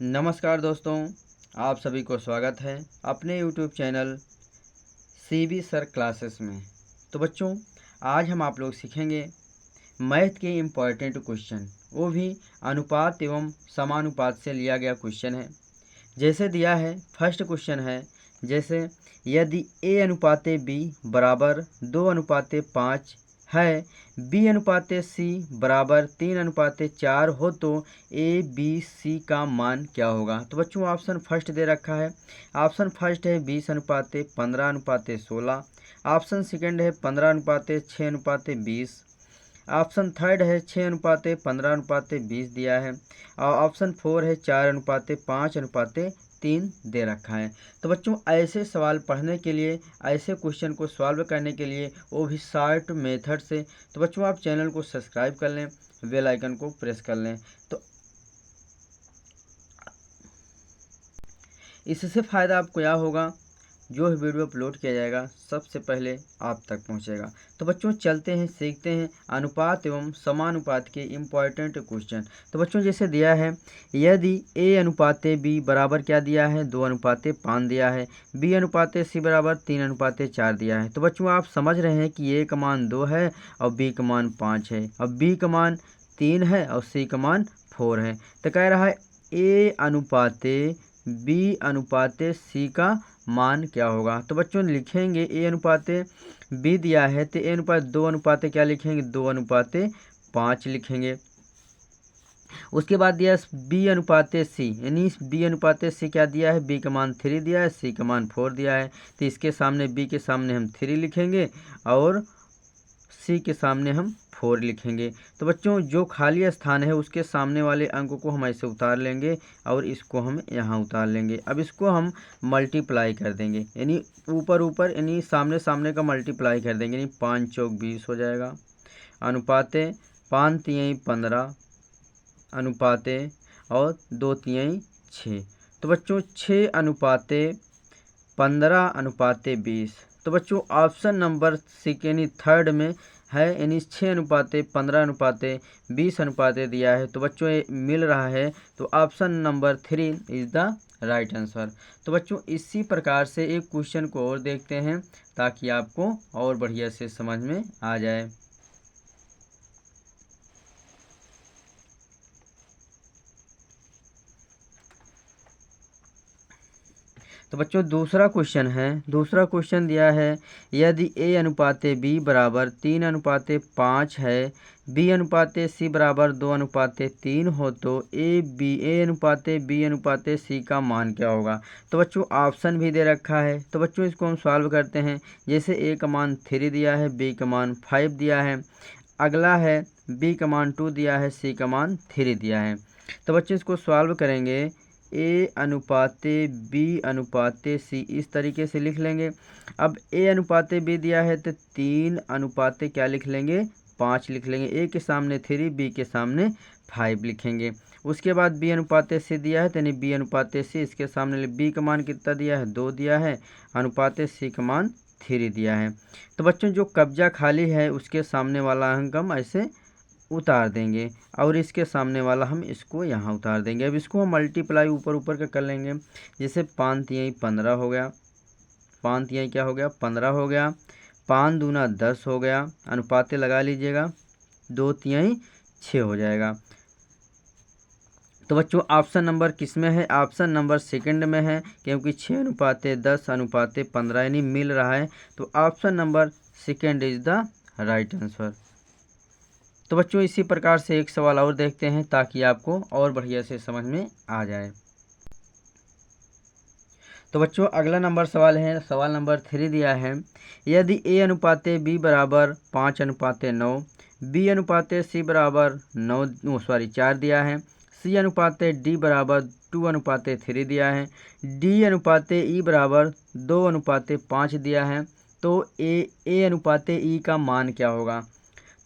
नमस्कार दोस्तों, आप सभी को स्वागत है अपने YouTube channel CB sir classes में। तो बच्चों, आज हम आप लोग सीखेंगे मैथ के इम्पॉर्टेंट क्वेश्चन, वो भी अनुपात एवं समानुपात से लिया गया क्वेश्चन है। जैसे दिया है, फर्स्ट क्वेश्चन है जैसे यदि a अनुपाते b बराबर 2 अनुपाते 5 है, b अनुपाते c बराबर 3 अनुपाते 4 हो तो a b c का मान क्या होगा। तो बच्चों ऑप्शन फर्स्ट दे रखा है। ऑप्शन फर्स्ट है 20 अनुपाते 15 अनुपाते 16। ऑप्शन सेकंड है 15 अनुपाते 6 अनुपाते 20। ऑप्शन थर्ड है 6 अनुपाते 15 अनुपाते 20 दिया है। और ऑप्शन फोर है 4 अनुपाते 5 अनुपाते 3 दे रखा है। तो बच्चों ऐसे सवाल पढ़ने के लिए, ऐसे क्वेश्चन को सॉल्व करने के लिए, वो भी शॉर्ट मेथड से, तो बच्चों आप चैनल को सब्सक्राइब कर लें, बेल आइकन को प्रेस कर लें। तो इससे फ़ायदा आपको क्या होगा, जो वीडियो अपलोड किया जाएगा सबसे पहले आप तक पहुंचेगा। तो बच्चों चलते हैं, सीखते हैं अनुपात एवं समानुपात के इम्पॉर्टेंट क्वेश्चन। तो बच्चों जैसे दिया है, यदि a अनुपाते b बराबर क्या दिया है 2 अनुपाते 5 दिया है, b अनुपाते c बराबर 3 अनुपाते 4 दिया है। तो बच्चों आप समझ रहे हैं कि a का मान 2 है और b का मान 5 है और b का मान 3 है और c का मान 4 है। तो कह रहा है a अनुपाते b अनुपाते c का मान क्या होगा। तो बच्चों लिखेंगे a अनुपाते b दिया है तो a अनुपात 2 अनुपाते क्या लिखेंगे 2 अनुपाते 5 लिखेंगे। उसके बाद दिया b अनुपाते c, यानी b अनुपाते c क्या दिया है, b का मान 3 दिया है, c का मान 4 दिया है। तो इसके सामने b के सामने हम 3 लिखेंगे और c के सामने हम 4 लिखेंगे। तो बच्चों जो खाली स्थान है उसके सामने वाले अंक को हम ऐसे उतार लेंगे और इसको हम यहाँ उतार लेंगे। अब इसको हम मल्टीप्लाई कर देंगे, यानी ऊपर ऊपर यानी सामने सामने का मल्टीप्लाई कर देंगे, यानी 5 चौक 20 हो जाएगा। अनुपाते 5 तिहाई 15 अनुपाते और 2 तिहाई 6। तो बच्चों 6 अनुपाते 15 अनुपाते 20। तो बच्चों ऑप्शन नंबर यानी थर्ड में है, यानी 6 अनुपाते 15 अनुपाते 20 अनुपाते दिया है। तो बच्चों ये मिल रहा है, तो option number 3 is the right answer. तो बच्चों इसी प्रकार से एक क्वेश्चन को और देखते हैं ताकि आपको और बढ़िया से समझ में आ जाए। तो बच्चों दूसरा क्वेश्चन है, दूसरा क्वेश्चन दिया है यदि a अनुपाते b बराबर 3 अनुपाते 5 है, b अनुपाते c बराबर 2 अनुपाते 3 हो तो a अनुपाते b अनुपाते c का मान क्या होगा। तो बच्चों ऑप्शन भी दे रखा है, तो बच्चों इसको हम सॉल्व करते हैं। जैसे a का मान 3 दिया है, b का मान 5 दिया है, अगला है b का मान 2 दिया है, c का मान 3 दिया है। तो बच्चों इसको सॉल्व करेंगे, a अनुपाते b अनुपाते c इस तरीके से लिख लेंगे। अब a अनुपाते b दिया है तो 3 अनुपाते क्या लिख लेंगे 5 लिख लेंगे। a के सामने 3, b के सामने 5 लिखेंगे। उसके बाद b अनुपाते c दिया है तो यानी b अनुपाते c, इसके सामने b का मान कितना दिया है 2 दिया है, अनुपाते c का मान 3 दिया है। तो बच्चों जो कब्जा खाली है उसके सामने वाला अंक हम ऐसे उतार देंगे और इसके सामने वाला हम इसको यहाँ उतार देंगे। अब इसको हम मल्टीप्लाई ऊपर ऊपर का कर लेंगे। जैसे 5 तिहाई 15 हो गया, 5 तिहाई क्या हो गया 15 हो गया, 5 दूना 10 हो गया, अनुपाते लगा लीजिएगा, 2 तिहाई 6 हो जाएगा। तो बच्चों ऑप्शन नंबर किस में है, ऑप्शन नंबर सेकंड में है, क्योंकि 6 अनुपाते 10 अनुपाते 15 यानी मिल रहा है। तो option number second is the right answer. तो बच्चों इसी प्रकार से एक सवाल और देखते हैं ताकि आपको और बढ़िया से समझ में आ जाए। तो बच्चों अगला नंबर सवाल है, सवाल नंबर 3 दिया है यदि a अनुपाते b बराबर 5 अनुपाते 9, b अनुपाते c बराबर 4 दिया है, c अनुपाते d बराबर 2 अनुपाते 3 दिया है, d अनुपाते e बराबर 2 अनुपाते 5 दिया है, तो a अनुपाते e का मान क्या होगा।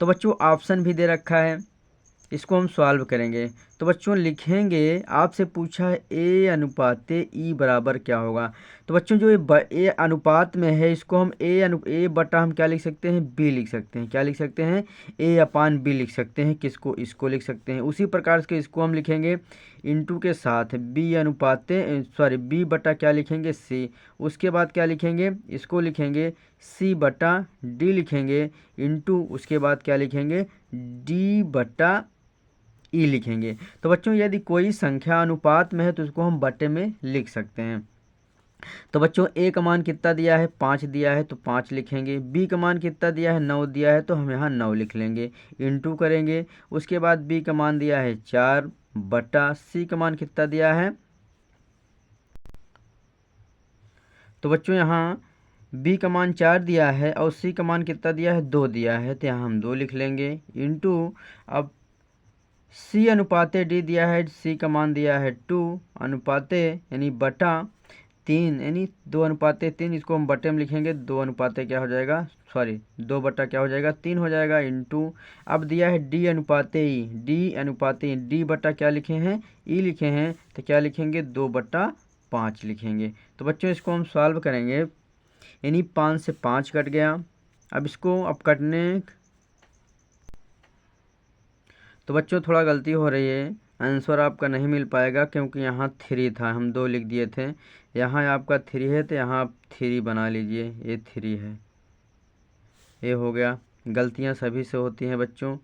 तो बच्चों ऑप्शन भी दे रखा है, इसको हम सॉल्व करेंगे। तो बच्चों लिखेंगे, आपसे पूछा है ए अनुपात ई बराबर क्या होगा। तो बच्चों जो ए अनुपात में है, इसको हम ए बटा हम क्या लिख सकते हैं, बी लिख सकते हैं। क्या लिख सकते हैं, ए अपान बी लिख सकते हैं। किसको, इसको लिख सकते हैं। उसी प्रकार से इसको हम लिखेंगे इंटू के साथ बी अनुपात बी बटा क्या लिखेंगे, सी। उसके बाद क्या लिखेंगे, इसको लिखेंगे सी बटा डी लिखेंगे, इंटू उसके बाद क्या लिखेंगे, डी बटा ई लिखेंगे। तो बच्चों यदि कोई संख्या अनुपात में है तो उसको हम बटे में लिख सकते हैं। तो बच्चों ए का मान कितना दिया है, 5 दिया है तो 5 लिखेंगे। बी का मान कितना दिया है, 9 दिया है तो हम यहाँ 9 लिख लेंगे, इंटू करेंगे। उसके बाद बी का मान दिया है 4 बटा सी का मान कितना दिया है। तो बच्चों यहाँ बी का मान 4 दिया है और सी का मान कितना दिया है, 2 दिया है, तो यहाँ हम 2 लिख लेंगे, इंटू अब सी अनुपाते डी दिया है, सी का मान दिया है 2 अनुपाते यानी बटा 3 यानी 2 अनुपाते 3, इसको हम बटे में लिखेंगे, 2 अनुपाते क्या हो जाएगा, 2 बटा क्या हो जाएगा, 3 हो जाएगा, इंटू अब दिया है डी अनुपाते ई, डी अनुपाते डी बटा क्या लिखे हैं, ई लिखे हैं, तो क्या लिखेंगे 2 बटा 5 लिखेंगे। तो बच्चों इसको हम सॉल्व करेंगे, यानी 5 से 5 कट गया। अब इसको अब कटने, तो बच्चों थोड़ा गलती हो रही है, आंसर आपका नहीं मिल पाएगा क्योंकि यहाँ 3 था, हम 2 लिख दिए थे। यहाँ आपका 3 है तो यहाँ आप 3 बना लीजिए, ये 3 है, ये हो गया। गलतियाँ सभी से होती हैं बच्चों।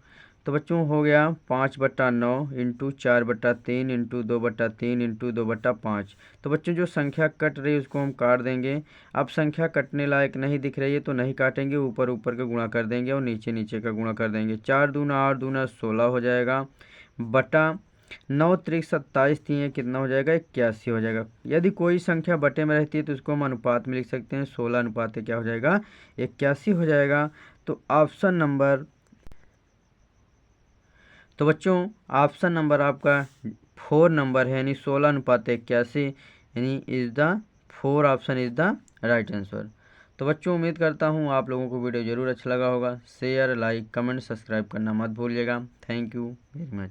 तो बच्चों हो गया 5 बटा 9 इंटू 4 बटा 3 इंटू 2 बटा 3 इंटू 2 बटा 5। तो बच्चों जो संख्या कट रही है उसको हम काट देंगे। अब संख्या कटने लायक नहीं दिख रही है तो नहीं काटेंगे, ऊपर ऊपर का गुणा कर देंगे और नीचे नीचे का गुणा कर देंगे। 4 दूना 8 दूना 16 हो जाएगा, बटा 9 त्रिक 27 3 कितना हो जाएगा, 81 हो जाएगा। यदि कोई संख्या बटे में रहती है तो उसको हम अनुपात में लिख सकते हैं, 16 अनुपात क्या हो जाएगा, 81 हो जाएगा। तो ऑप्शन नंबर, तो बच्चों ऑप्शन नंबर आपका 4 नंबर है, यानी 16 अनुपात 81, यानी is the 4 option is the right answer. तो बच्चों उम्मीद करता हूँ आप लोगों को वीडियो ज़रूर अच्छा लगा होगा। शेयर, लाइक, कमेंट, सब्सक्राइब करना मत भूलिएगा। Thank you very much.